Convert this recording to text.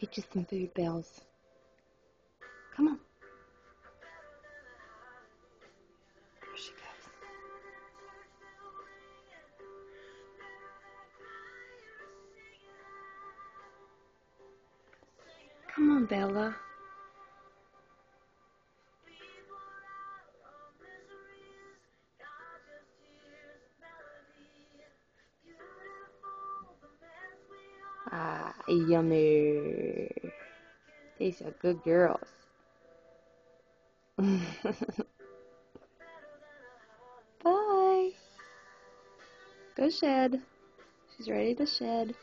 Get you some food, Bells. Come on. There she goes. Come on, Bella. Ah, yummy. These are good girls. Bye. Go shed. She's ready to shed.